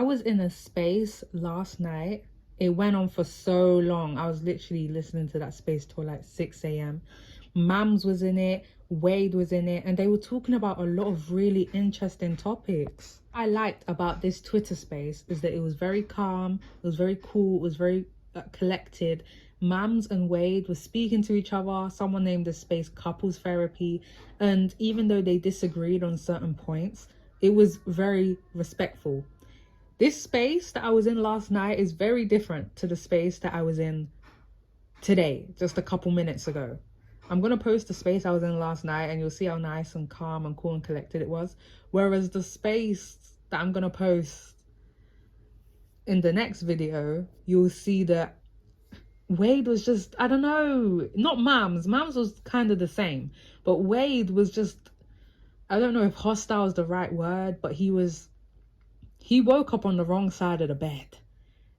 I was in a space last night. It went on for so long. I was literally listening to that space till like 6 a.m. Mams was in it, Wade was in it, and they were talking about a lot of really interesting topics. I liked about this Twitter space is that it was very calm, it was very cool, it was very collected. Mams and Wade were speaking to each other. Someone named the space couples therapy, and even though they disagreed on certain points, it was very respectful. This space that I was in last night is very different to the space that I was in today, just a couple minutes ago. I'm going to post the space I was in last night and you'll see how nice and calm and cool and collected it was. Whereas the space that I'm going to post in the next video, you'll see that Wade was just, I don't know, not Mams. Mams was kind of the same. But Wade was just, I don't know if hostile is the right word, but he woke up on the wrong side of the bed.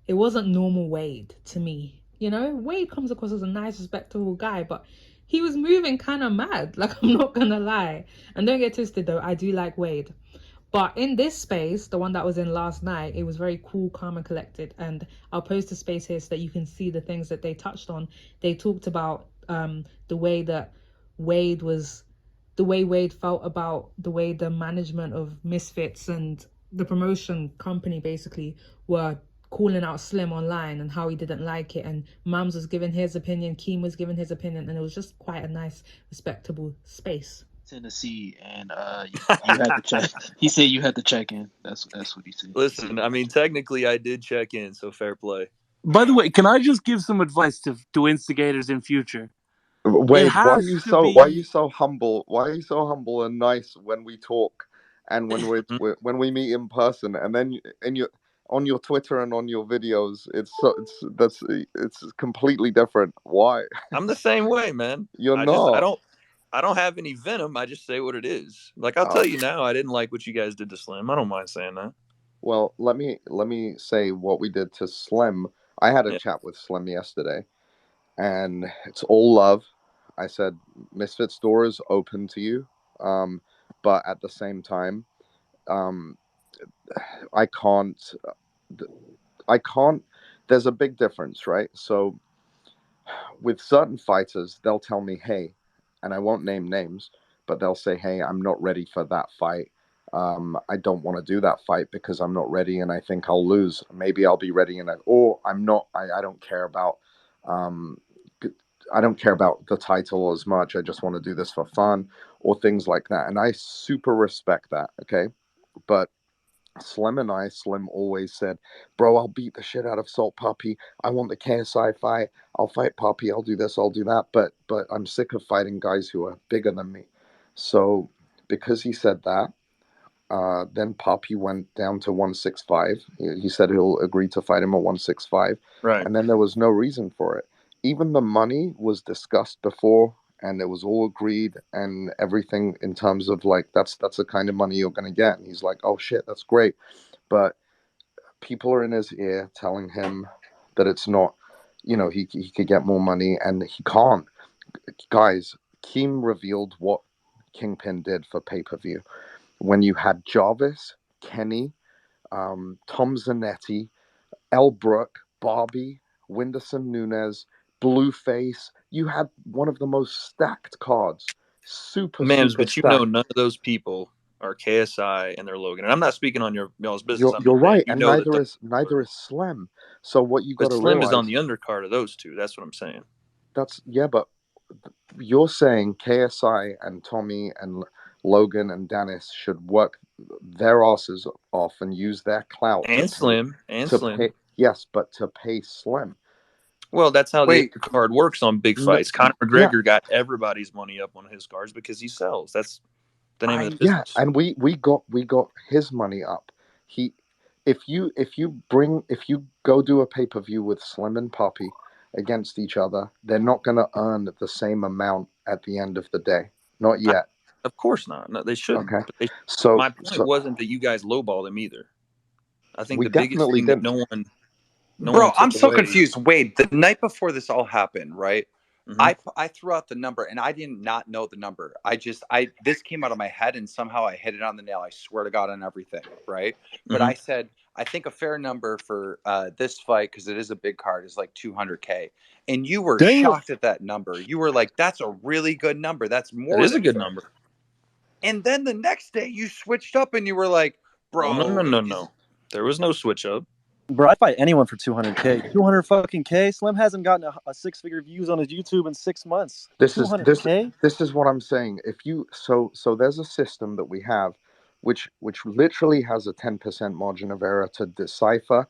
It wasn't normal Wade to me. You know, Wade comes across as a nice, respectable guy, but he was moving kind of mad. Like, I'm not gonna lie. And don't get twisted though, I do like Wade. But in this space, the one that was in last night, it was very cool, calm and collected. And I'll post a space here so that you can see the things that they touched on. They talked about the way that Wade was, the way Wade felt about the way the management of Misfits and the promotion company basically were calling out Slim online and how he didn't like it. And Mams was giving his opinion, Keem was giving his opinion, and it was just quite a nice, respectable space. Tennessee, and you had to check. He said you had to check in. That's what he said. Listen, I mean, technically I did check in, so fair play. By the way, can I just give some advice to instigators in future? Wait, why are you so humble? Why are you so humble and nice when we talk and when we meet in person, and then on your Twitter and on your videos, it's completely different. Why? I'm the same way, man. I don't have any venom. I just say what it is. Like, I'll tell you now, I didn't like what you guys did to Slim. I don't mind saying that. Well, let me say what we did to Slim. I had a chat with Slim yesterday, and it's all love. I said, Misfits door is open to you, but at the same time, I can't. There's a big difference, right? So, with certain fighters, they'll tell me, "Hey," and I won't name names, but they'll say, "Hey, I'm not ready for that fight. I don't want to do that fight because I'm not ready, and I think I'll lose. Maybe I'll be ready, or I'm not. I don't care about." I don't care about the title as much. I just want to do this for fun or things like that. And I super respect that, okay? But Slim always said, bro, I'll beat the shit out of Salt Puppy. I want the KSI fight. I'll fight Puppy. I'll do this. I'll do that. But I'm sick of fighting guys who are bigger than me. So because he said that, then Puppy went down to 165. He said he'll agree to fight him at 165. Right. And then there was no reason for it. Even the money was discussed before, and it was all agreed and everything in terms of like, that's the kind of money you're going to get. And he's like, oh shit, that's great. But people are in his ear telling him that it's not, he could get more money, and he can't. Guys, Keem revealed what Kingpin did for pay-per-view. When you had Jarvis, Kenny, Tom Zanetti, El Brook, Barbie, Whindersson Nunes, Blueface, you had one of the most stacked cards. Mams, but stacked. none of those people are KSI and they're Logan. And I'm not speaking on y'all's business. You're right, and neither is Slim. So what you got to realize, Slim is on the undercard of those two. That's what I'm saying. But you're saying KSI and Tommy and Logan and Dennis should work their asses off and use their clout Slim. Yes, but to pay Slim. Well, that's how the card works on big fights. Conor McGregor got everybody's money up on his cards because he sells. That's the name of the business. Yeah, and we got his money up. If you go do a pay-per-view with Slim and Puppy against each other, they're not going to earn the same amount at the end of the day. Not yet. Of course not. No, they shouldn't. Okay. My point wasn't that you guys lowballed him either. I think the biggest thing that no one I'm so confused. Wade, the night before this all happened, right? I threw out the number, and I did not know the number. This came out of my head, and somehow I hit it on the nail. I swear to God on everything, right? But I said, I think a fair number for this fight, because it is a big card, is like 200K. And you were shocked at that number. You were like, "That's a really good number. That's more." It is a good number. And then the next day, you switched up, and you were like, "Bro, no. There was no switch up. Bro, I'd fight anyone for 200K. 200 fucking K. Slim hasn't gotten a six-figure views on his YouTube in 6 months. This 200K? this is what I'm saying. If you so there's a system that we have, which literally has a 10% margin of error to decipher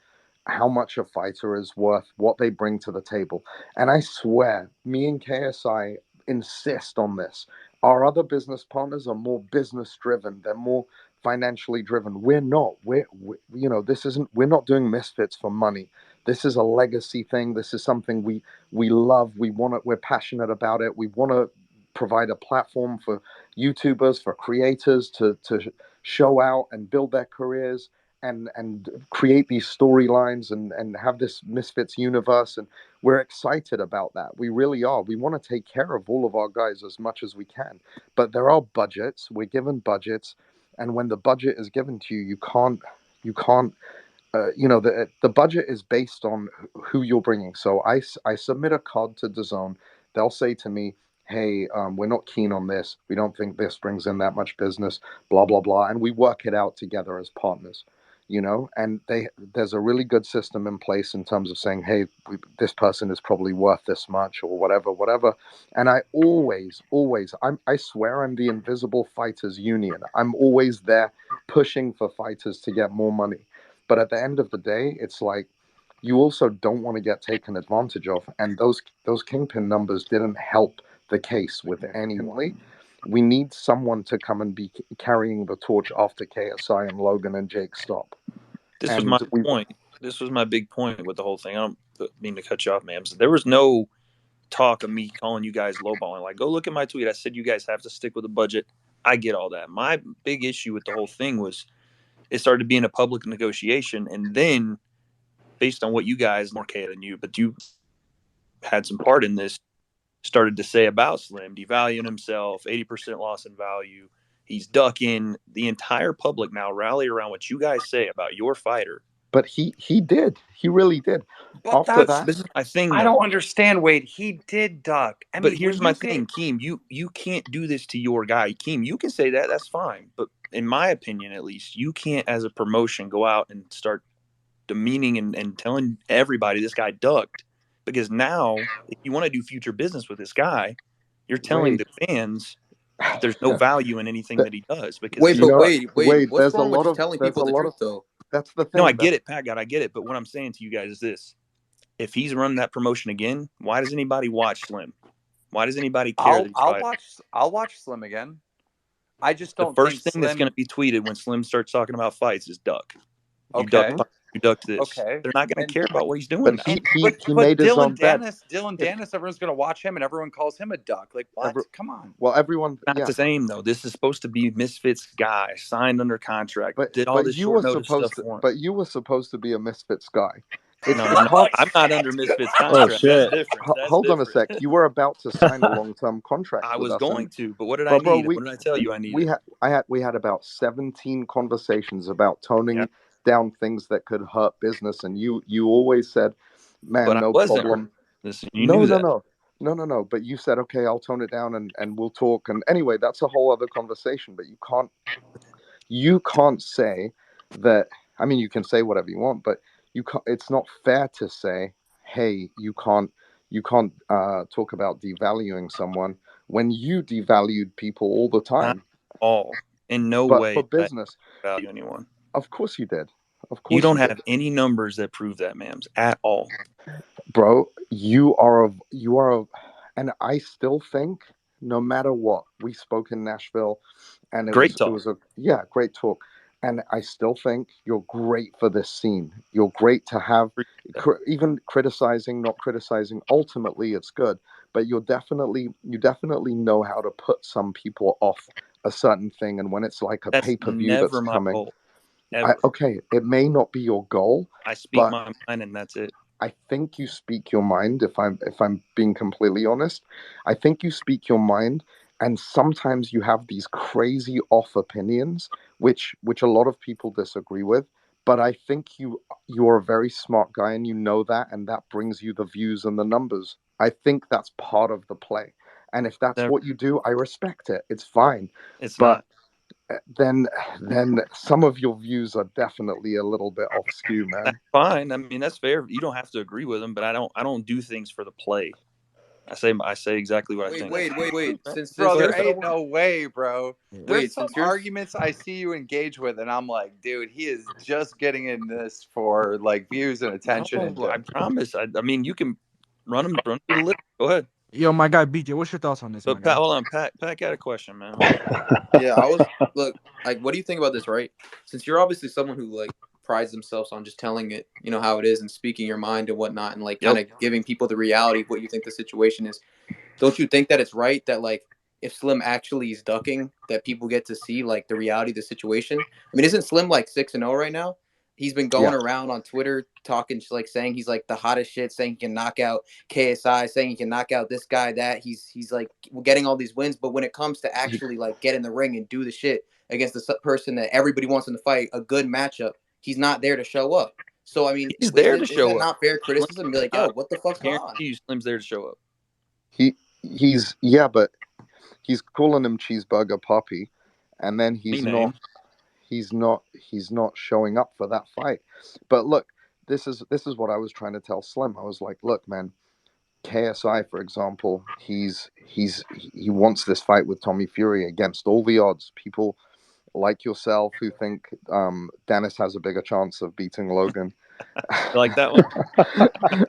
how much a fighter is worth, what they bring to the table. And I swear, me and KSI insist on this. Our other business partners are more business driven. They're more financially driven. We're not. We're we're not doing Misfits for money. This is a legacy thing. This is something we love. We're passionate about it. We want to provide a platform for YouTubers, for creators to show out and build their careers and create these storylines and have this Misfits universe. And we're excited about that. We really are. We want to take care of all of our guys as much as we can. But there are budgets. We're given budgets. And when the budget is given to you, you can't the budget is based on who you're bringing. So I submit a card to DAZN. They'll say to me, hey, we're not keen on this. We don't think this brings in that much business, blah, blah, blah. And we work it out together as partners, and there's a really good system in place in terms of saying, hey, this person is probably worth this much or whatever. And I I swear I'm the invisible fighters union. I'm always there pushing for fighters to get more money. But at the end of the day, it's like you also don't want to get taken advantage of. And those kingpin numbers didn't help the case with anyone. We need someone to come and be carrying the torch after KSI and Logan and Jake stop. This was my point. This was my big point with the whole thing. I don't mean to cut you off, Mams. There was no talk of me calling you guys lowballing. Like, go look at my tweet. I said you guys have to stick with the budget. I get all that. My big issue with the whole thing was it started being a public negotiation, and then based on what you guys, more K than you, but you had some part in this, started to say about Slim, devaluing himself, 80% loss in value. He's ducking. The entire public now rally around what you guys say about your fighter. But he did. He really did. But this is my thing, though. I don't understand, Wade. He did duck. But here's my thing, Keem. You can't do this to your guy. Keem, you can say that. That's fine. But in my opinion, at least, you can't, as a promotion, go out and start demeaning and telling everybody this guy ducked. Because now, if you want to do future business with this guy, you're telling the fans that there's no value in anything that he does. Because Wade, what's wrong with telling people the truth, though? That's the thing. No, I get it, Pat God, I get it. But what I'm saying to you guys is this. If he's running that promotion again, why does anybody watch Slim? Why does anybody care? I'll watch Slim again. I just don't. The first thing that's going to be tweeted when Slim starts talking about fights is duck. You ducked this. Okay. They're not going to care about what he's doing. But he made his own bet. Dylan Dennis, everyone's going to watch him, and everyone calls him a duck. Like, what? Come on. Well, everyone. Not the same, though. This is supposed to be Misfits guy, signed under contract, did all this short notice stuff for him. But you were supposed to be a Misfits guy. No, I'm not under Misfits contract. Oh, shit. That's different. Hold on a sec. You were about to sign a long-term contract. I was going to, but what did I need? What did I tell you I needed? We had about 17 conversations about toning down things that could hurt business, and you always said, "Man, but no problem." Listen, you knew that. No. But you said, "Okay, I'll tone it down, and we'll talk." And anyway, that's a whole other conversation. But you can't say that. I mean, you can say whatever you want, but you can't. It's not fair to say, "Hey, you can't talk about devaluing someone," when you devalued people all the time. Not all. In no way. For business, value anyone. Of course you did. Of course you don't have any numbers that prove that, Mams, at all. Bro, you are and I still think no matter what, we spoke in Nashville and it was great talk. And I still think you're great for this scene. You're great to have, even criticizing, not criticizing. Ultimately, it's good. But you definitely know how to put some people off a certain thing. And when it's like a pay-per-view that's coming. Okay, it may not be your goal. I speak my mind and that's it. I think you speak your mind. If I'm being completely honest, I think you speak your mind, and sometimes you have these crazy off opinions, which a lot of people disagree with. But I think you're a very smart guy, and you know that, and that brings you the views and the numbers. I think that's part of the play, and if that's what you do, I respect it. It's fine. It's but not. then some of your views are definitely a little bit off skew, man. That's fine. I mean, that's fair. You don't have to agree with them, but I don't do things for the play. I say exactly what I think. Wait. Bro, there ain't no way, bro. There's Wait, some arguments I see you engage with, and I'm like, dude, he is just getting in this for like views and attention. No, I promise. I mean, you can run through the list. Go ahead. Yo, my guy BJ, what's your thoughts on this? But Pat, hold on, Pat got a question, man. Yeah, what do you think about this, right? Since you're obviously someone who like prides themselves on just telling it, how it is and speaking your mind and whatnot, and like kind of giving people the reality of what you think the situation is. Don't you think that it's right that like if Slim actually is ducking, that people get to see like the reality of the situation? I mean, isn't Slim like 6-0 right now? He's been going around on Twitter talking, like saying he's like the hottest shit, saying he can knock out KSI, saying he can knock out this guy, that he's like getting all these wins. But when it comes to actually like get in the ring and do the shit against the person that everybody wants him to fight, a good matchup, he's not there to show up. So I mean, he's there to show up. Not fair criticism. Be like, yo, what the fuck's going on? Slim's there to show up. But he's calling him Cheeseburger Poppy, and then he's not showing up for that fight. But look, this is what I was trying to tell Slim. I was like, look, man, KSI, for example, he wants this fight with Tommy Fury against all the odds. People like yourself who think Dennis has a bigger chance of beating Logan. You like that one?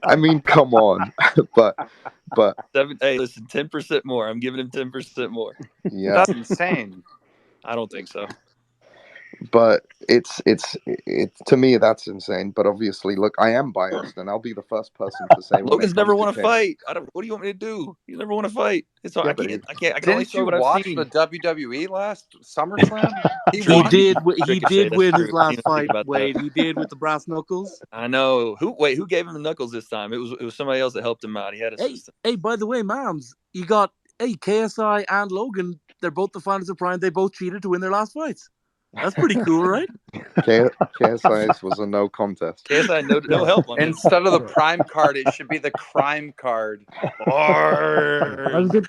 I mean, come on. but hey, listen, 10% more. I'm giving him 10% more. Yeah, that's insane. I don't think so. But it's to me that's insane. But obviously, look, I am biased, and I'll be the first person to say Logan's never won a fight. What do you want me to do? You never won a fight. It's all, I can only show what I've seen. Didn't you watch the WWE last SummerSlam? He did win his last fight, Wade. He did with the brass knuckles. I know. Who gave him the knuckles this time? It was somebody else that helped him out. He had a system. Hey, by the way, Mams, you got KSI and Logan. They're both the finals of Prime. They both cheated to win their last fights. That's pretty cool, right? KSI's was a no contest. KSI no help on Instead of the Prime card, it should be the crime card. Let's get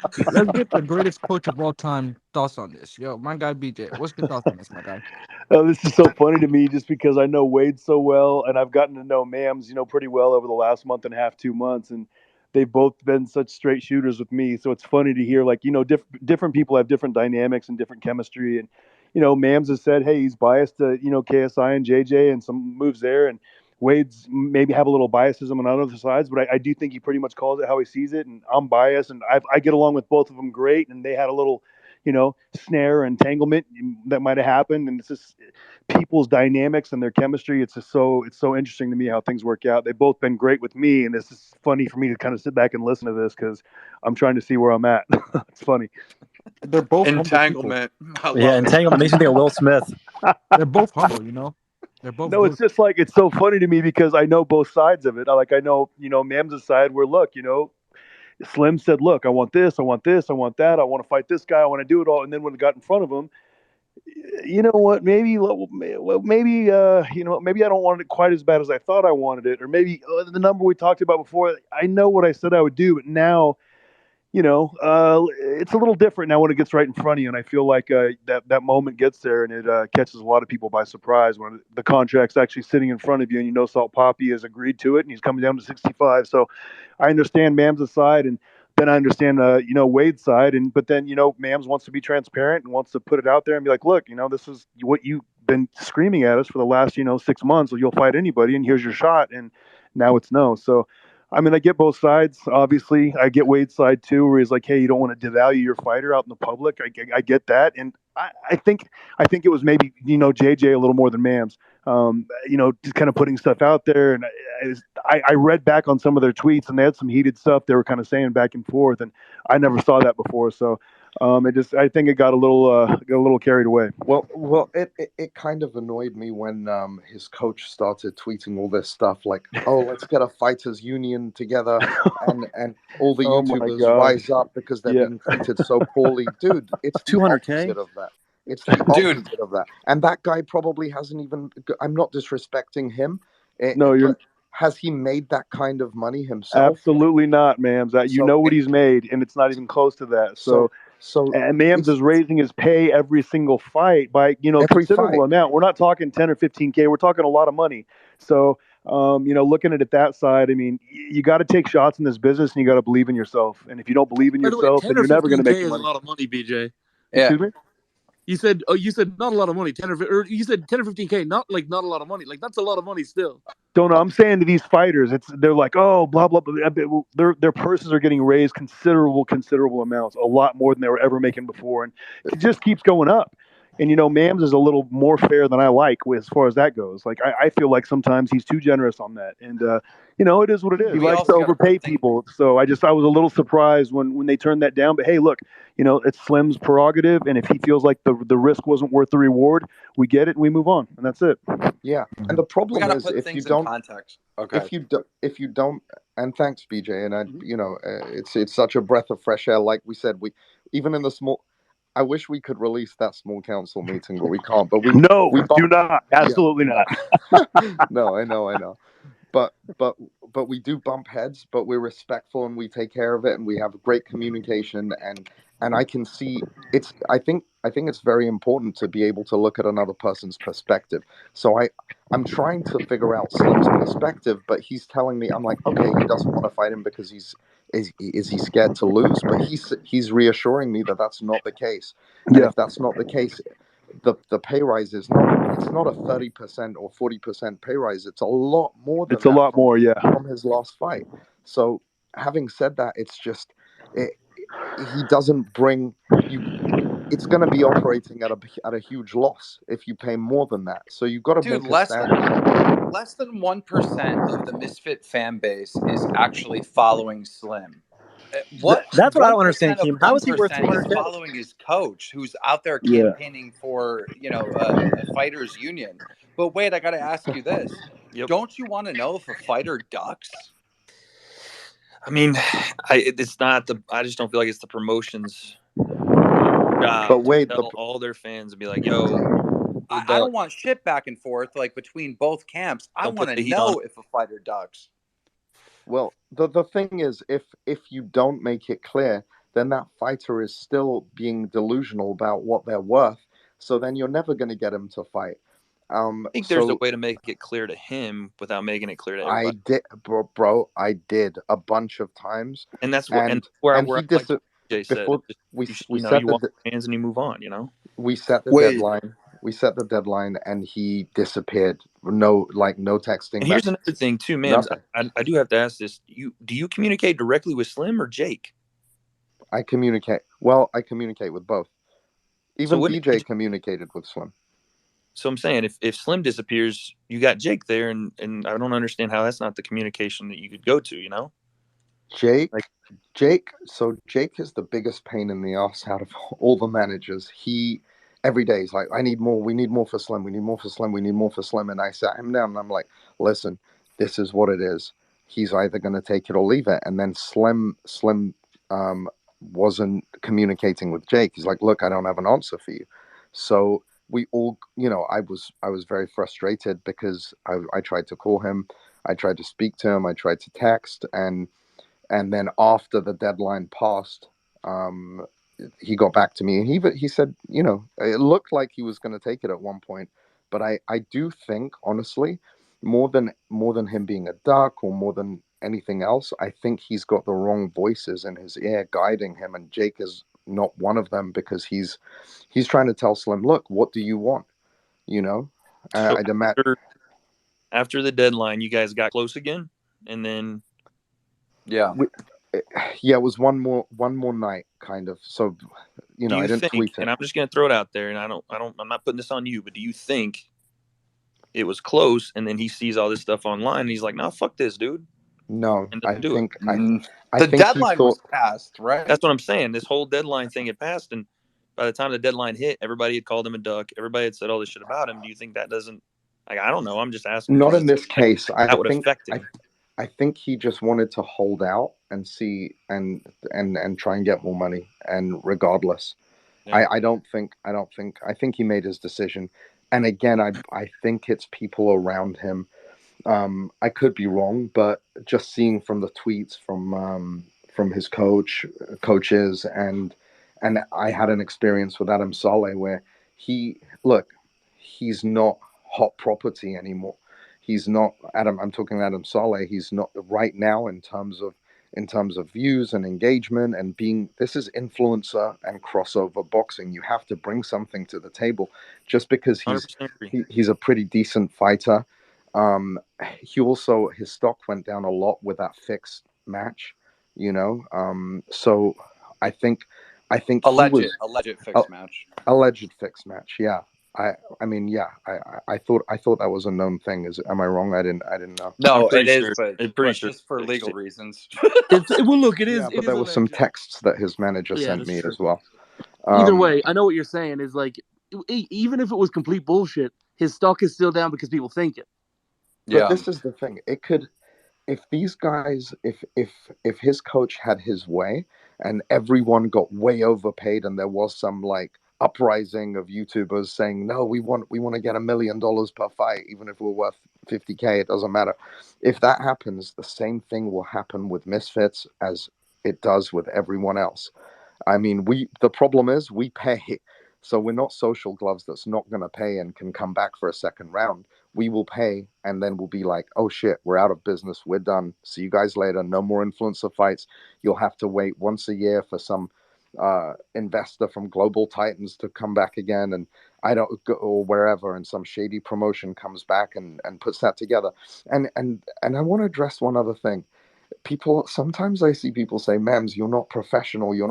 the greatest coach of all time thoughts on this. Yo, my guy BJ, what's your thoughts on this, my guy? This is so funny to me just because I know Wade so well, and I've gotten to know Mams, pretty well over the last month and a half, 2 months, and they've both been such straight shooters with me. So it's funny to hear, like, different people have different dynamics and different chemistry, and Mams has said, hey, he's biased to, KSI and JJ and some moves there. And Wade's maybe have a little biasism on other sides, but I do think he pretty much calls it how he sees it. And I'm biased, and I get along with both of them great. And they had a little, snare entanglement that might have happened. And it's just people's dynamics and their chemistry. It's so interesting to me how things work out. They've both been great with me. And it's just funny for me to kind of sit back and listen to this because I'm trying to see where I'm at. It's funny. They're both entanglement. Entanglement makes me think of Will Smith. They're both humble, They're both. No, it's just like it's so funny to me because I know both sides of it. I know, Mams' side where look, Slim said, look, I want this, I want this, I want that, I want to fight this guy, I want to do it all, and then when it got in front of him, you know what? Maybe I don't want it quite as bad as I thought I wanted it, or maybe the number we talked about before. I know what I said I would do, but now. It's a little different now when it gets right in front of you, and I feel like that moment gets there, and it catches a lot of people by surprise when the contract's actually sitting in front of you, and Salt Poppy has agreed to it, and he's coming down to 65. So I understand Mams' side, and then I understand Wade's side, but then Mams wants to be transparent and wants to put it out there and be like, look, this is what you've been screaming at us for the last 6 months. So you'll fight anybody, and here's your shot, and now it's no. So. I mean, I get both sides. Obviously, I get Wade's side too, where he's like, "Hey, you don't want to devalue your fighter out in the public." I get that, and I think it was maybe JJ a little more than Mams. Just kind of putting stuff out there, and I read back on some of their tweets, and they had some heated stuff they were kind of saying back and forth, and I never saw that before. So I think it got a little carried away. Well, it kind of annoyed me when his coach started tweeting all this stuff like, "Oh, let's get a fighters union together, and all the Oh my YouTubers God. rise up because they're being treated so poorly." Dude, it's the 200K? opposite of that. It's the Dude. opposite of that. And that guy probably hasn't even. I'm not disrespecting him. No, you're But has he made that kind of money himself? absolutely not, Mams. That you So- know what he's made, and it's not even close to that. So and Mams is raising his pay every single fight by a Every considerable fight. amount. We're not talking 10 or 15K. We're talking a lot of money. So looking at it that side, I mean, you got to take shots in this business, and you got to believe in yourself. And if you don't believe in By the way, yourself, 10 then or you're never going to 15K make is the a money. lot of money, BJ. Yeah. Excuse me? You said not a lot of money, 10 or you said 10 or 15K, not a lot of money. Like that's a lot of money still. Don't know. I'm saying to these fighters, they're like, oh, blah blah blah. Their purses are getting raised considerable amounts, a lot more than they were ever making before, and it just keeps going up. And Mams is a little more fair than I like as far as that goes. Like I feel like sometimes he's too generous on that, and it is what it is. He We likes to also gotta overpay put things- people, so I was a little surprised when they turned that down. But hey, look, it's Slim's prerogative, and if he feels like the risk wasn't worth the reward, we get it and we move on, and that's it. Yeah, and the We problem gotta is put if you things in don't. context. Okay. If you don't, and thanks BJ, and it's such a breath of fresh air. Like we said, we even in the small, I wish we could release that small council meeting, but we can't. But we do not, absolutely not. No, I know, but we do bump heads, but we're respectful and we take care of it, and we have great communication, and I can see I think it's very important to be able to look at another person's perspective. So I'm trying to figure out Slim's perspective, but he's telling me, I'm like, okay, he doesn't want to fight him because is he scared to lose? But he's reassuring me that that's not the case. And if that's not the case, the pay rise is not a 30% or 40% pay rise. It's a lot more than It's a lot more, yeah. from his last fight. So having said that, it's just he doesn't bring you. It's going to be operating at a huge loss if you pay more than that. So you've got to make a stand. Less than 1% of the Misfit fan base is actually following Slim. That's what I don't understand, 1% of Keem. How is he worth 1% is 200K? following his coach, who's out there Yeah. campaigning for a fighters union. But wait, I got to ask you this: Don't you want to know if a fighter ducks? I mean, it's not the. I just don't feel like it's the promotion's job But wait, to tell all their fans and be like, "Yo, I don't want shit back and forth like between both camps. I want to know if a fighter ducks." Well, the thing is, if you don't make it clear, then that fighter is still being delusional about what they're worth. So then you're never going to get him to fight. I think there's a way to make it clear to him without making it clear to everybody. I did, bro. I did a bunch of times, and that's what where he like Jay said. We you set walk the hands and you move on. We set the deadline. We set the deadline, and he disappeared. No texting. And here's another thing too, Mams. I do have to ask this: do you communicate directly with Slim or Jake? I communicate. Well, I communicate with both. Even BJ communicated with Slim. So I'm saying, if Slim disappears, you got Jake there, and I don't understand how that's not the communication that you could go to. Jake. So Jake is the biggest pain in the ass out of all the managers. Every day he's like, I need more. We need more for Slim. We need more for Slim. We need more for Slim. And I sat him down and I'm like, listen, this is what it is. He's either going to take it or leave it. And then Slim wasn't communicating with Jake. He's like, look, I don't have an answer for you. So we all, I was very frustrated because I tried to call him. I tried to speak to him. I tried to text. And then after the deadline passed, he got back to me and he said, it looked like he was going to take it at one point, but I do think, honestly, more than him being a duck or more than anything else, I think he's got the wrong voices in his ear guiding him, and Jake is not one of them because he's trying to tell Slim, look, what do you want? So I'd imagine after the deadline, you guys got close again, and then it was one more night, kind of. So, I didn't tweet it. And I'm just gonna throw it out there, and I'm not putting this on you, but do you think it was close, and then he sees all this stuff online, and he's like, "No, fuck this, dude. No, and I doesn't do it. think I The think he deadline thought was passed, right? That's what I'm saying. This whole deadline thing had passed, and by the time the deadline hit, everybody had called him a duck. Everybody had said all this shit about him. Do you think that doesn't? Like, I don't know. I'm just asking not because in this case. that would affect him. I think he just wanted to hold out and see and try and get more money. And regardless, Yeah. I think he made his decision. And again, I think it's people around him. I could be wrong, but just seeing from the tweets from his coaches, and I had an experience with Adam Saleh where he's not hot property anymore. He's not Adam. I'm talking Adam Saleh. He's not right now in terms of views and engagement and being. This is influencer and crossover boxing. You have to bring something to the table. Just because 100% agree. he's a pretty decent fighter. He also, his stock went down a lot with that fixed match, you know. So I think Alleged he was fixed match. alleged fixed match. Yeah. I mean, yeah. I thought that was a known thing. Am I wrong? I didn't know. No, pretty it is, sure- but I'm pretty sure just for it's legal fixed. reasons. Well, look, it is. Yeah, it but is there was some alleged. texts that his manager Yeah, sent that's me true. as well. Either way, I know what you're saying is like, even if it was complete bullshit, his stock is still down because people think it. But this is the thing. It could, if these guys, if his coach had his way and everyone got way overpaid and there was some like uprising of YouTubers saying, no, we want to get $1 million per fight, even if we're worth 50K, it doesn't matter. If that happens, the same thing will happen with Misfits as it does with everyone else. I mean, the problem is we pay. So we're not social gloves that's not going to pay and can come back for a second round. We will pay, and then we'll be like, oh shit, we're out of business. We're done. See you guys later. No more influencer fights. You'll have to wait once a year for some investor from Global Titans to come back again, and I don't go, or wherever, and some shady promotion comes back and puts that together. And I want to address one other thing. People, sometimes I see people say, Mams, you're not professional. You're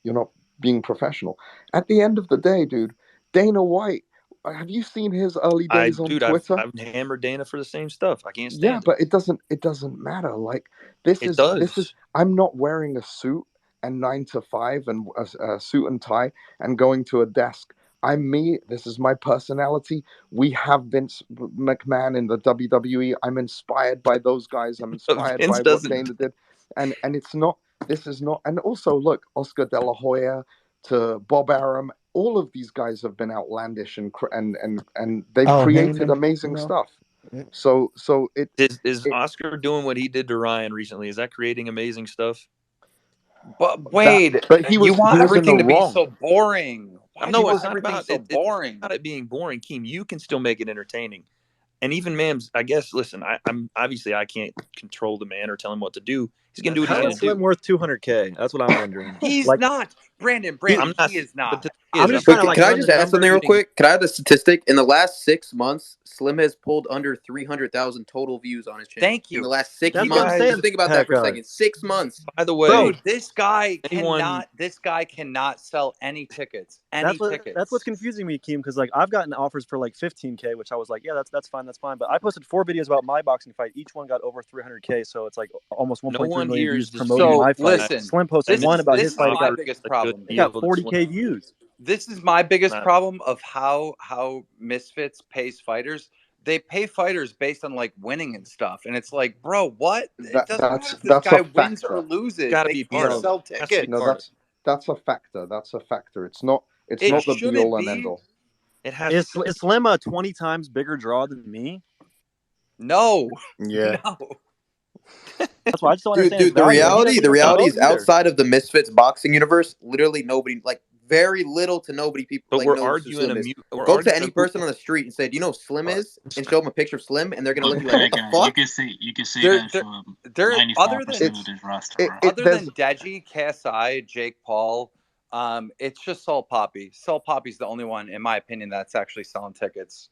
not being professional. At the end of the day, dude, Dana White, have you seen his early days on Twitter? I've hammered Dana for the same stuff. I can't stand Yeah, but it doesn't matter. Like this It is does. I'm not wearing a suit and 9 to 5 and a suit and tie and going to a desk. I'm me. This is my personality. We have Vince McMahon in the WWE. I'm inspired by those guys. I'm inspired Vince by what doesn't. Dana did. And it's not, this is not, and also look, Oscar De La Hoya to Bob Arum, all of these guys have been outlandish and they've created Heyman, amazing you know. stuff. So Is Oscar doing what he did to Ryan recently? Is that creating amazing stuff? But Wade, but he you want was in everything the to be wrong. so boring. Why do you No, want it's not everything about so boring? It's not it being boring, Keem. You can still make it entertaining. And even Mams, I guess. Listen, I'm obviously I can't control the man or tell him what to do. He's gonna do what he's How gonna is Slim do. worth $200K? That's what I'm wondering. He's Like, not. Brandon, I'm not. he is not. But the I'm thing is, just trying to But like can I run just the add something real numbers. quick? Can I add a statistic? In the last 6 months, Slim has pulled under 300,000 total views on his channel. Thank you. In the last 6 That's you what I'm months. guys. Just think about that for a Pekka. second. 6 months. By the way, Dude, this guy anyone- cannot sell any tickets. That's what's confusing me, Keem, because like I've gotten offers for like 15K, which I was like, yeah, that's fine. But I posted 4 videos about my boxing fight. Each one got over 300K, so it's like almost 1.3 one million here views is promoting So, my fight. listen, Slim posted one about his fight. my It biggest a problem. good got deal to 40K Slim. views. This is my biggest Not- problem of how Misfits pays fighters. They pay fighters based on like winning and stuff, and it's like, bro, what? It doesn't matter if this That's guy a wins factor. or loses. Gotta They be part can't of it. sell Has to be tickets. part of it. That's a factor. That's a factor. It's not It the be shouldn't all and be. end all. It has. Is Slim a 20 times bigger draw than me? No, Yeah. no. That's why I just don't understand. Dude, the reality is either. outside of the Misfits boxing universe, literally nobody, like very little to nobody people But like we're knows who arguing Slim is. we're Go up to arguing any a person on the street and say, "Do you know who Slim is?" and show them a picture of Slim, and they're gonna But look at you like, "What the Pekka, fuck?" you can say They're- that they're- for they're- 95% of this roster, bro. Other than Deji, KSI, Jake Paul, it's just Salt Poppy. Salt Poppy's the only one, in my opinion, that's actually selling tickets.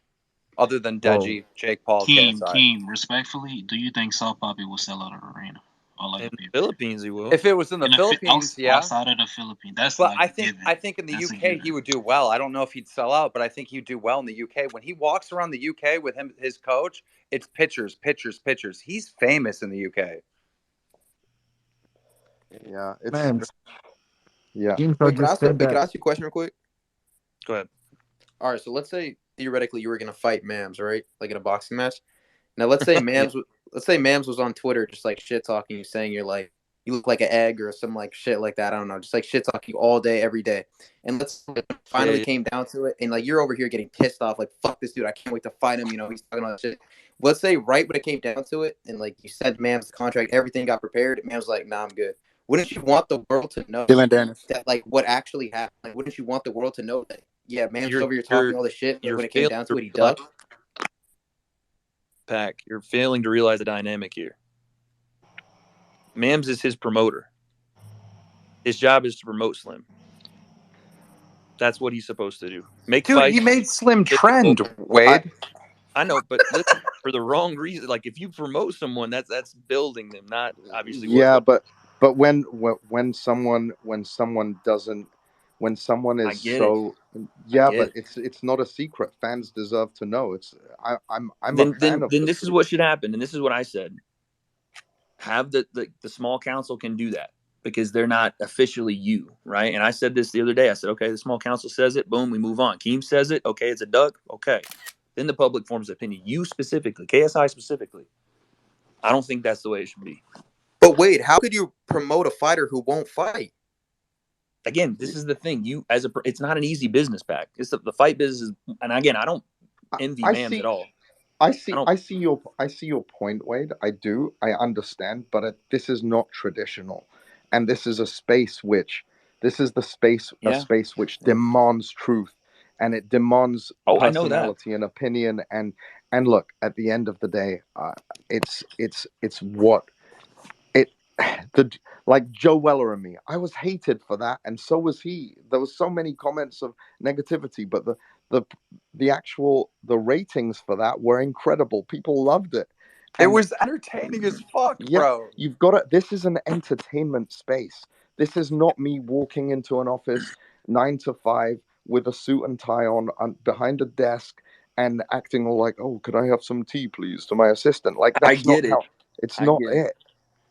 Other than Deji, Jake Paul, KSI. Keem, respectfully, do you think Salt Poppy will sell out an arena? Or like in the Philippines, he will. If it was in the Philippines, yeah. Outside of the Philippines, that's but like I think in the That's a UK given. he would do well. I don't know if he'd sell out, but I think he'd do well in the UK. When he walks around the UK with his coach, it's pictures. He's famous in the UK. Yeah, it's Man, yeah. Info Wait, can I just ask? said Wait, can that. I ask you a question real quick? Go ahead. All right, so let's say theoretically you were gonna fight Mams, right? Like in a boxing match. Now let's say Mams, let's say Mams was on Twitter just like shit talking you, saying you're like you look like an egg or some like shit like that. I don't know, just like shit talking you all day, every day. And let's say it finally came down to it, and like you're over here getting pissed off, like fuck this dude, I can't wait to fight him. You know, he's talking all that shit. Let's say right when it came down to it, and like you sent Mams the contract, everything got prepared. Mams was like, nah, I'm good. Wouldn't you want the world to know Dylan Dennis. that like what actually happened? Like, wouldn't you want the world to know that? Yeah, Mams You're- over here talking you're- all this shit, but you're when it came failing down to to it, he realize- ducked. Pack, you're failing to realize the dynamic here. Mams is his promoter. His job is to promote Slim. That's what he's supposed to do. Make Dude, fights. he made Slim difficult. trend, Wade. I know, but listen, for the wrong reason. Like if you promote someone, that's building them, not obviously. Yeah, but when someone doesn't, when someone I is get so it. yeah, get but it. it's not a secret. Fans deserve to know. I'm Then a fan of then this is what should happen, and this is what I said. Have the small council can do that because they're not officially you, right? And I said this the other day. I said, okay, the small council says it, boom, we move on. Keem says it, okay, it's a duck, okay. Then the public forms an opinion. You specifically, KSI specifically. I don't think that's the way it should be. But Wade, how could you promote a fighter who won't fight? Again, this is the thing. It's not an easy business, Pack. It's the fight business, and again, I don't envy Mams at all. I see your point, Wade. I do. I understand, but this is not traditional, and this is a space which a space which demands truth, and it demands I know that. personality and opinion. And look, at the end of the day, it's what it like Joe Weller and me. I was hated for that, and so was he. There was so many comments of negativity, but the ratings for that were incredible. People loved it. It was entertaining as fuck, bro. You've got to. This is an entertainment space. This is not me walking into an office 9 to 5 with a suit and tie on behind a desk and acting all like, "Oh, could I have some tea, please?" to my assistant. Like that's not how. It's not it.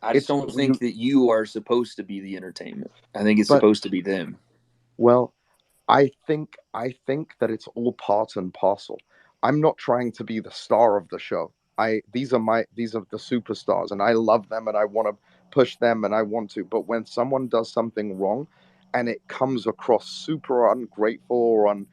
I just don't think that you are supposed to be the entertainment. I think it's supposed to be them. Well, I think that it's all part and parcel. I'm not trying to be the star of the show. These are the superstars, and I love them, and I want to push them, and I want to. But when someone does something wrong, and it comes across super ungrateful or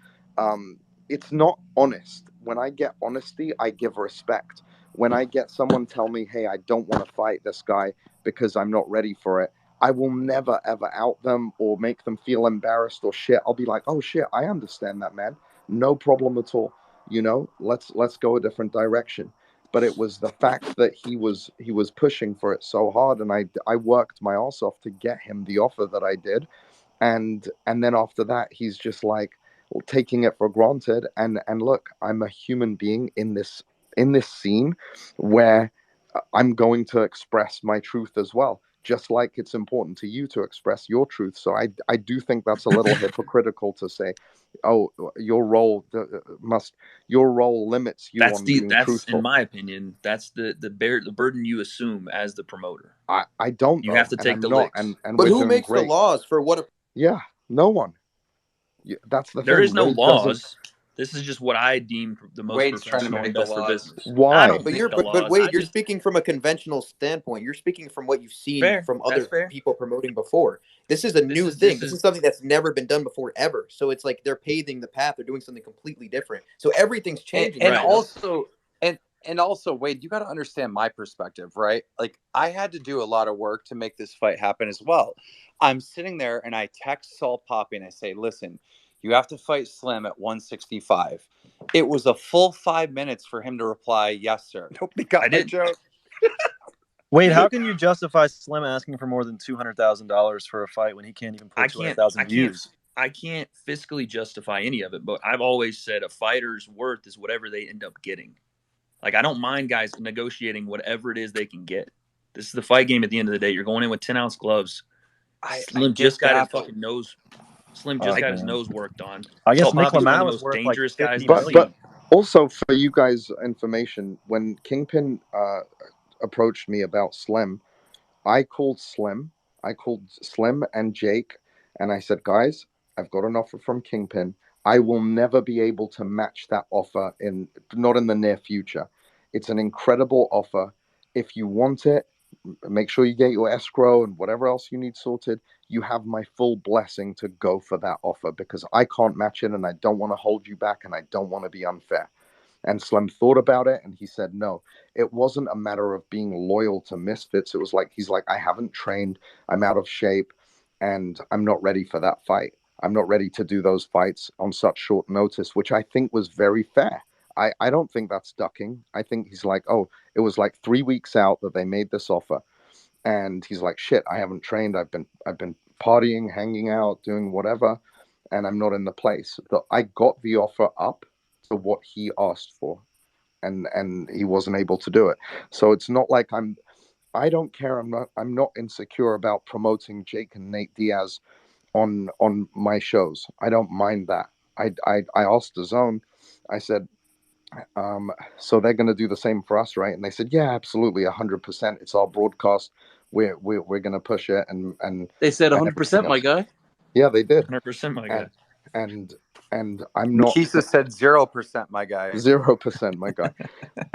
it's not honest. When I get honesty, I give respect. When I get someone tell me, "Hey, I don't want to fight this guy because I'm not ready for it," I will never ever out them or make them feel embarrassed or shit. I'll be like, "Oh shit, I understand that, man. No problem at all. You know, let's go a different direction." But it was the fact that he was pushing for it so hard, and I worked my ass off to get him the offer that I did, and then after that, he's just like taking it for granted. And look, I'm a human being in this scene where I'm going to express my truth as well, just like it's important to you to express your truth. So I do think that's a little hypocritical to say, "Oh, your role limits you on being truthful." In my opinion, that's the burden you assume as the promoter. I don't. You have to take the licks. But who makes the laws for what? Yeah, no one. That's the thing. There is no laws. This is just what I deem the most Wade's trying to professional make and the best for laws. business. Why? I don't But make the but laws. Wade, you're speaking from a conventional standpoint. You're speaking from what you've seen from other people promoting before. This is a new thing. This is something that's never been done before ever. So it's like they're paving the path. They're doing something completely different. So everything's changing. And also, Wade, you got to understand my perspective, right? Like, I had to do a lot of work to make this fight happen as well. I'm sitting there and I text Saul Poppy and I say, "Listen, you have to fight Slim at 165. It was a full 5 minutes for him to reply, "Yes, sir." Nobody got my joke. Wade, how can you justify Slim asking for more than $200,000 for a fight when he can't even pull 200,000 views? I can't fiscally justify any of it, but I've always said a fighter's worth is whatever they end up getting. Like, I don't mind guys negotiating whatever it is they can get. This is the fight game at the end of the day. You're going in with 10-ounce gloves. Slim just got his fucking nose. Slim just got his nose worked on. I guess Nick one of the most dangerous guys in the league. But also for you guys' information, when Kingpin approached me about Slim, I called Slim I called Slim and Jake, and I said, guys, I've got an offer from Kingpin. I will never be able to match that offer not in the near future. It's an incredible offer. If you want it, make sure you get your escrow and whatever else you need sorted. You have my full blessing to go for that offer because I can't match it and I don't want to hold you back and I don't want to be unfair. And Slim thought about it and he said, no, it wasn't a matter of being loyal to Misfits. It was like, he's like, I haven't trained, I'm out of shape, and I'm not ready for that fight. I'm not ready to do those fights on such short notice, which I think was very fair. I don't think that's ducking. I think he's like, oh, it was like 3 weeks out that they made this offer. And he's like, shit, I haven't trained. I've been partying, hanging out, doing whatever, and I'm not in the place. But I got the offer up to what he asked for, and he wasn't able to do it. So it's not like I don't care. I'm not insecure about promoting Jake and Nate Diaz on my shows. I don't mind that. I asked DAZN, I said, so they're going to do the same for us, right? And they said, yeah, absolutely, 100%. It's our broadcast. We're going to push it, and They said and 100%, my guy. yeah, they did. 100%, my guy. And I'm not. Makisa said 0%, my guy. 0%, my guy.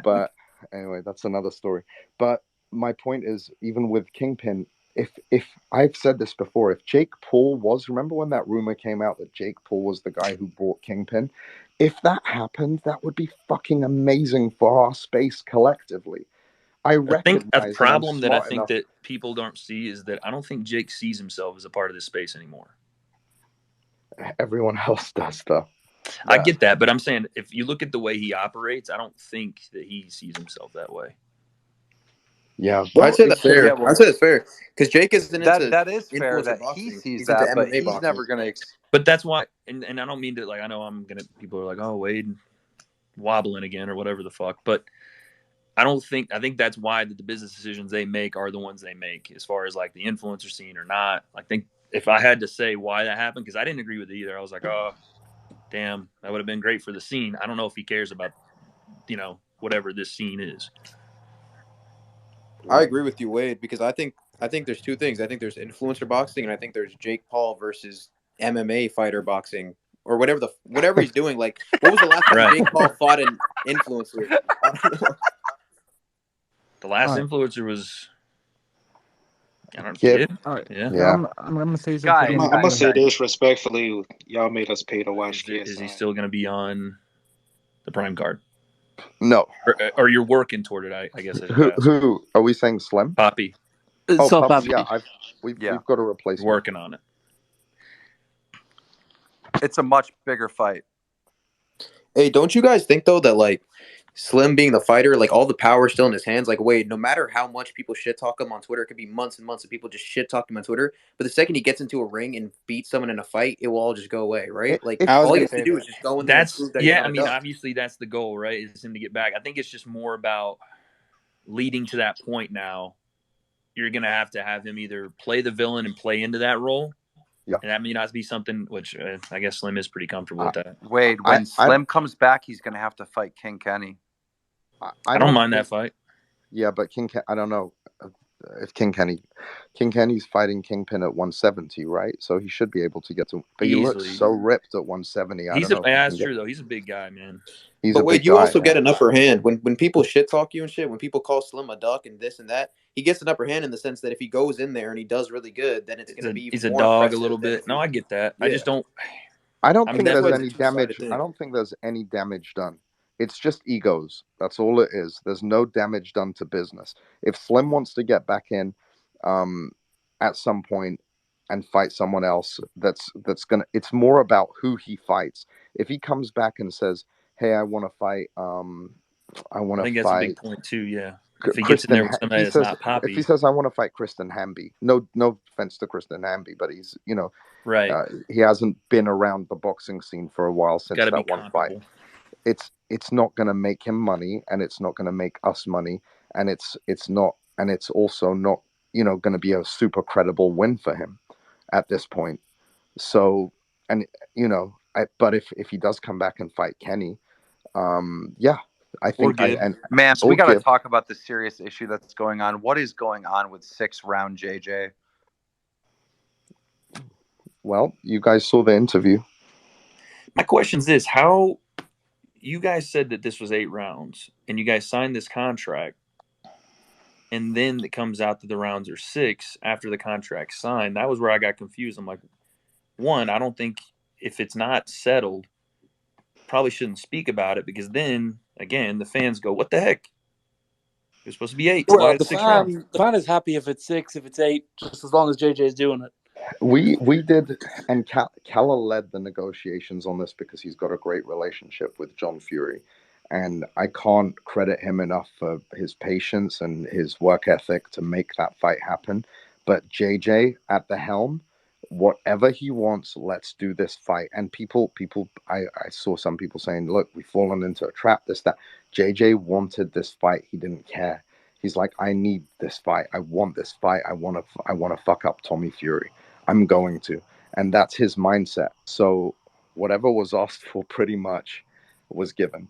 But anyway, that's another story. But my point is, even with Kingpin, if I've said this before, if Jake Paul remember when that rumor came out that Jake Paul was the guy who bought Kingpin? If that happened, that would be fucking amazing for our space collectively. I think a recognize problem that I smart think enough. that people don't see is that I don't think Jake sees himself as a part of this space anymore. Everyone else does, though. I get that, but I'm saying if you look at the way he operates, I don't think that he sees himself that way. Yeah, Well, I'd say that's fair. Yeah, well, I'd say that's fair because Jake isn't into that is fair influencer that boxing. he sees He's that, into but MMA he's boxing. never going to. But that's why, and I don't mean to, like, I know I'm gonna. People are like, oh, Wade wobbling again or whatever the fuck, but I think that's why the business decisions they make are the ones they make, as far as like the influencer scene or not. I think if I had to say why that happened, because I didn't agree with it either. I was like, oh, damn, that would have been great for the scene. I don't know if he cares about, whatever this scene is. I agree with you, Wade, because I think there's two things. I think there's influencer boxing, and I think there's Jake Paul versus MMA fighter boxing, or whatever he's doing. Like, what was the last time Jake Paul fought an influencer? I don't know. The last influencer was, I don't Yeah. know. All right. Yeah. I'm gonna say something. Guy, I'm gonna say this respectfully. Y'all made us pay to watch this. Is he still going to be on the Prime card? No. Or you're working toward it, I guess. Who are we saying? Slim? Poppy. Oh, Poppy. Yeah, we've got to replace. Working on it. It's a much bigger fight. Hey, don't you guys think though that like Slim being the fighter, like all the power still in his hands? Like, Wade, no matter how much people shit talk him on Twitter, it could be months and months of people just shit talking him on Twitter. But the second he gets into a ring and beats someone in a fight, it will all just go away, right? Like all you have to do is just go in there and prove that. Yeah, I mean, obviously that's the goal, right? Is him to get back. I think it's just more about leading to that point now. You're going to have him either play the villain and play into that role. Yeah. And that may not be something which I guess Slim is pretty comfortable with that. Wade, when Slim comes back, he's going to have to fight King Kenny. I don't mind that fight. Yeah, but I don't know if King Kenny's fighting Kingpin at 170, right? So he should be able to get to. But he looks so ripped at 170. That's true though. He's a big guy, man. But Wade, you also get an upper hand when people shit talk you and shit. When people call Slim a duck and this and that, he gets an upper hand in the sense that if he goes in there and he does really good, then it's going to be. He's a dog a little bit. No, I get that. Yeah. I just don't. I don't think there's any damage. I don't think there's any damage done. It's just egos. That's all it is. There's no damage done to business. If Slim wants to get back in at some point and fight someone else, that's gonna. It's more about who he fights. If he comes back and says, "Hey, I want to fight," I think that's a big point too. Yeah. If he gets in there with somebody that's not Poppy. If he says, "I want to fight Kristen Hamby," no offense to Kristen Hamby, but he's right. He hasn't been around the boxing scene for a while since that one fight. It's not going to make him money, and it's not going to make us money, and it's also not going to be a super credible win for him at this point. So, and but if he does come back and fight Kenny, I think Mams, we got to talk about the serious issue that's going on. What is going on with 6-round JJ? Well, you guys saw the interview. My question is this: how you guys said that this was 8 rounds, and you guys signed this contract, and then it comes out that the rounds are 6 after the contract signed. That was where I got confused. I'm like, one, I don't think if it's not settled, probably shouldn't speak about it, because then again the fans go, "What the heck? It's supposed to be 8. Why Well, is it 6 rounds?" the fan is happy if it's 6, if it's 8, just as long as JJ is doing it. We did, and Calla led the negotiations on this because he's got a great relationship with John Fury, and I can't credit him enough for his patience and his work ethic to make that fight happen. But JJ at the helm, whatever he wants, let's do this fight. And people, I saw some people saying, "Look, we've fallen into a trap." This, that. JJ wanted this fight. He didn't care. He's like, "I need this fight. I want this fight. I want to fuck up Tommy Fury. I'm going to," and that's his mindset. So whatever was asked for pretty much was given.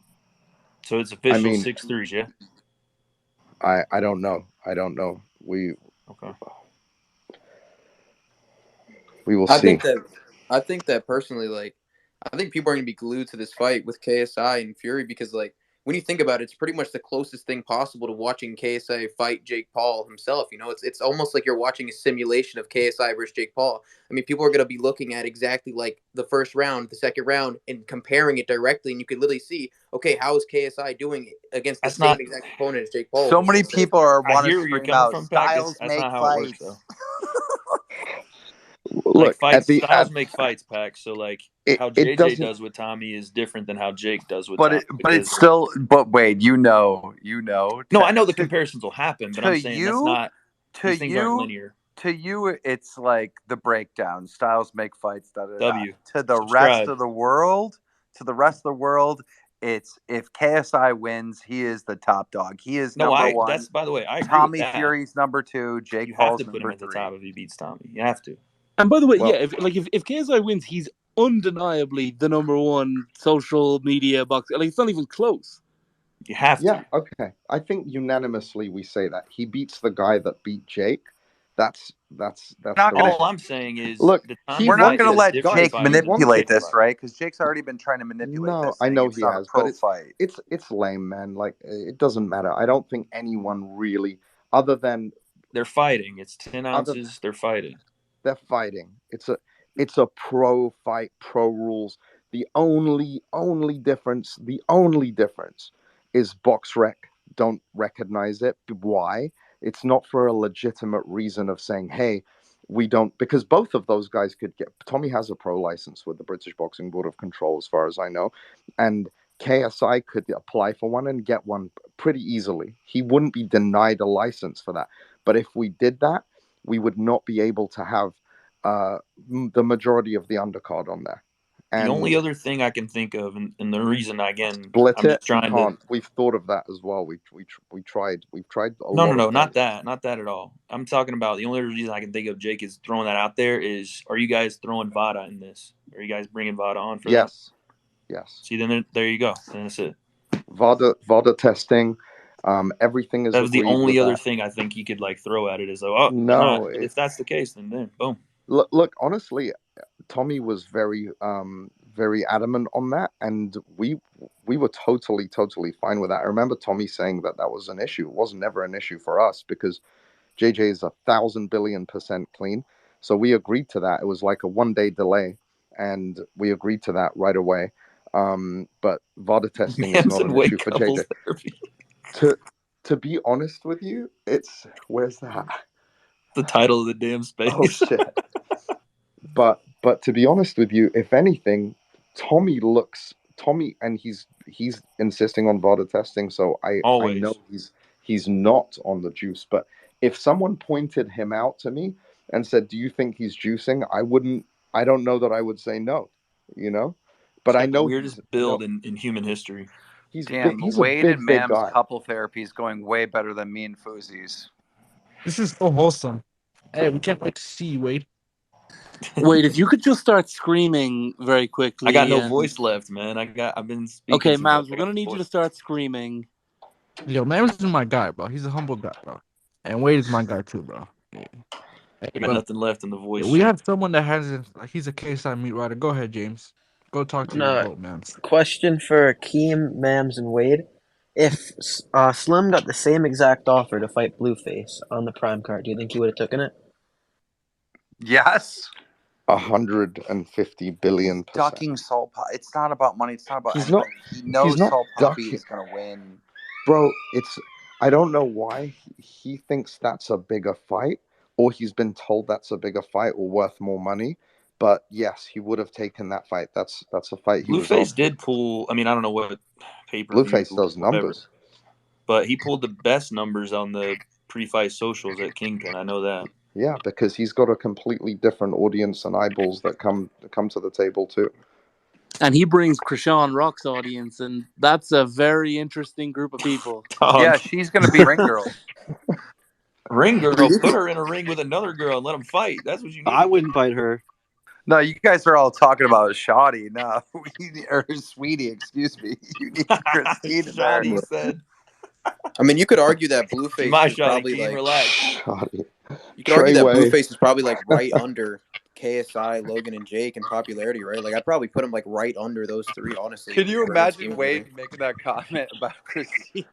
So it's official, I mean, 6-3, yeah. I don't know. We will see. I think that personally, like, I think people are going to be glued to this fight with KSI and Fury because, like, when you think about it, it's pretty much the closest thing possible to watching KSI fight Jake Paul himself. You know, it's almost like you're watching a simulation of KSI versus Jake Paul. I mean, people are going to be looking at exactly like the first round, the second round, and comparing it directly, and you can literally see, okay, how is KSI doing it against the same exact opponent as Jake Paul? So many people are want to where you're scream coming out, from, Pac. Styles That's make not how it works, fights. though. Look, Styles make fights, Pac. So like how JJ does with Tommy is different than how Jake does with Tommy. But it's still. But wait, you know. No, I know the comparisons will happen, but I'm saying that's not. These things aren't linear. To you, it's like the breakdown. Styles make fights. Da, da, da. W. To the rest of the world, it's if KSI wins, he is the top dog. He is number one. That's, by the way, I agree Tommy with that. Fury's number 2. Jake you have Paul's to put him number at the 3. top if he beats Tommy. You have to. And by the way, if KSI wins, he's undeniably the number 1 social media boxer. Like, it's not even close. You have to. Yeah, okay. I think unanimously we say that he beats the guy that beat Jake. That's all I'm saying is, look, we're not going to let Jake manipulate this, right? Because Jake's already been trying to manipulate this. I know he has, but fight. It's lame, man. Like, it doesn't matter. I don't think anyone really, other than they're fighting. It's 10 ounces. They're fighting. They're fighting. It's a pro fight, pro rules. The only difference is BoxRec don't recognize it. Why? It's not for a legitimate reason of saying, hey, we don't, because both of those guys could get. Tommy has a pro license with the British Boxing Board of Control, as far as I know, and KSI could apply for one and get one pretty easily. He wouldn't be denied a license for that. But if we did that, we would not be able to have the majority of the undercard on there. And the only other thing I can think of, and the reason, again, split I'm just trying to. We've thought of that as well. We've tried a lot. No, not that at all. I'm talking about the only reason I can think of Jake is throwing that out there is, are you guys throwing VADA in this? Are you guys bringing VADA on for that? Yes. See, then there you go. Then that's it. VADA testing. Everything is. That was the only other thing I think you could like throw at it is, no. If that's the case, then boom. Look, honestly, Tommy was very adamant on that, and we were totally fine with that. I remember Tommy saying that was an issue. It was never an issue for us because JJ is 1,000 billion% clean. So we agreed to that. It was like a 1-day delay, and we agreed to that right away. But VADA testing is not an issue for JJ. To be honest with you, where's that? The title of the damn space. Oh shit. But to be honest with you, if anything, Tommy, and he's insisting on VADA testing, so I know he's not on the juice. But if someone pointed him out to me and said, "Do you think he's juicing?" I don't know that I would say no, you know. But I know the weirdest build in human history. He's Wade and Mams couple therapy is going way better than me and Fuzi's. This is so wholesome. Hey, we can't wait to see you, Wade. Wait, if you could just start screaming very quickly. I got no voice left, man. I've been speaking. Okay, Mams, we're gonna need you to start screaming. Yo, Mams is my guy, bro. He's a humble guy, bro. And Wade is my guy too, bro. Yeah. Hey, Got nothing left in the voice. we have someone that has he's a KSI meat rider. Go ahead, James. Go talk to your boat, man. Question for Keem, Mams, and Wade. If Slim got the same exact offer to fight Blueface on the Prime card, do you think he would have taken it? Yes. 150 billion %. Ducking Salt Poppy. It's not about money. It's not about He's anything. He knows not Salt Poppy ducking. is going to win. Bro, I don't know why he thinks that's a bigger fight, or he's been told that's a bigger fight or worth more money. But yes, he would have taken that fight. That's a fight he was on. Blueface did pull. I mean, I don't know what paper. Blueface does numbers, but he pulled the best numbers on the pre-fight socials at Kingpin. I know that. Yeah, because he's got a completely different audience and eyeballs that come to the table too. And he brings Krishan Rock's audience, and that's a very interesting group of people. Yeah, she's going to be Ring Girl. Ring Girl, put her in a ring with another girl and let them fight. That's what you need. I wouldn't fight her. No, you guys are all talking about Shoddy. No, or Sweetie, excuse me. You need Christine in there. Shoddy said. I mean, you could argue that Blueface is probably like. Shoddy. You could argue that Blueface is probably like right under KSI, Logan, and Jake in popularity, right? Like I'd probably put him like right under those three, honestly. Can you imagine Wade making that comment about Christine?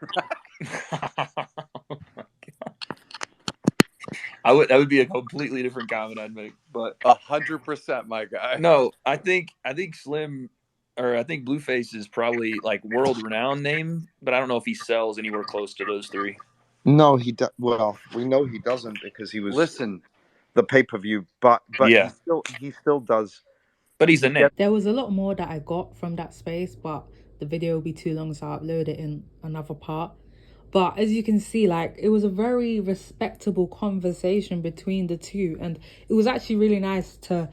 That would be a completely different comment I'd make, but 100%, my guy. No, I think Slim, or I think Blueface is probably like world renowned name, but I don't know if he sells anywhere close to those three. No, well, we know he doesn't because he was the pay-per-view, but yeah, he still does. But he's a name. There was a lot more that I got from that space, but the video will be too long, so I'll upload it in another part. But as you can see, like, it was a very respectable conversation between the two, and it was actually really nice to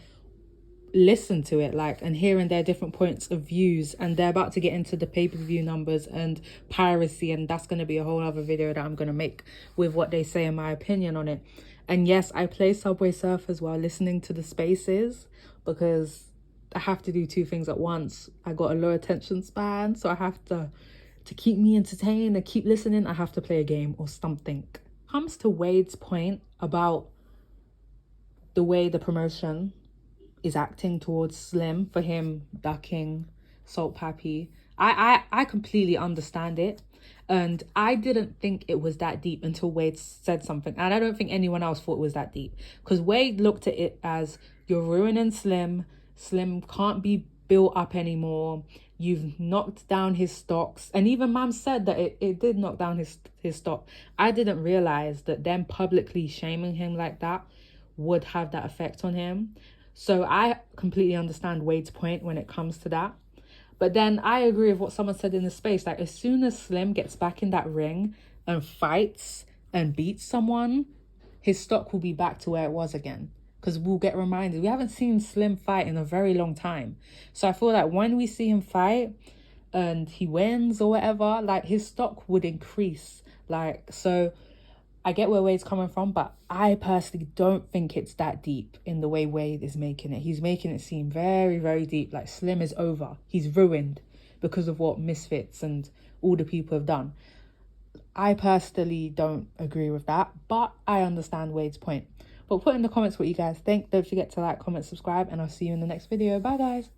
listen to it, like, and hearing their different points of views. And they're about to get into the pay-per-view numbers and piracy, and that's going to be a whole other video that I'm going to make with what they say and my opinion on it. And yes, I play Subway Surfers while listening to the spaces because I have to do two things at once. I got a low attention span, so I have to keep me entertained and keep listening, I have to play a game or something. Comes to Wade's point about the way the promotion is acting towards Slim for him ducking Salt Pappy. I completely understand it. And I didn't think it was that deep until Wade said something. And I don't think anyone else thought it was that deep. Because Wade looked at it as, you're ruining Slim. Slim can't be built up anymore. You've knocked down his stocks. And even Mam said that it did knock down his stock. I didn't realize that them publicly shaming him like that would have that effect on him. So I completely understand Wade's point when it comes to that. But then I agree with what someone said in the space. Like, as soon as Slim gets back in that ring and fights and beats someone, his stock will be back to where it was again. Because we'll get reminded. We haven't seen Slim fight in a very long time. So I feel like when we see him fight and he wins or whatever, like, his stock would increase. Like, so I get where Wade's coming from, but I personally don't think it's that deep in the way Wade is making it. He's making it seem very, very deep. Like, Slim is over. He's ruined because of what Misfits and all the people have done. I personally don't agree with that, but I understand Wade's point. But put in the comments what you guys think. Don't forget to like, comment, subscribe, and I'll see you in the next video. Bye, guys.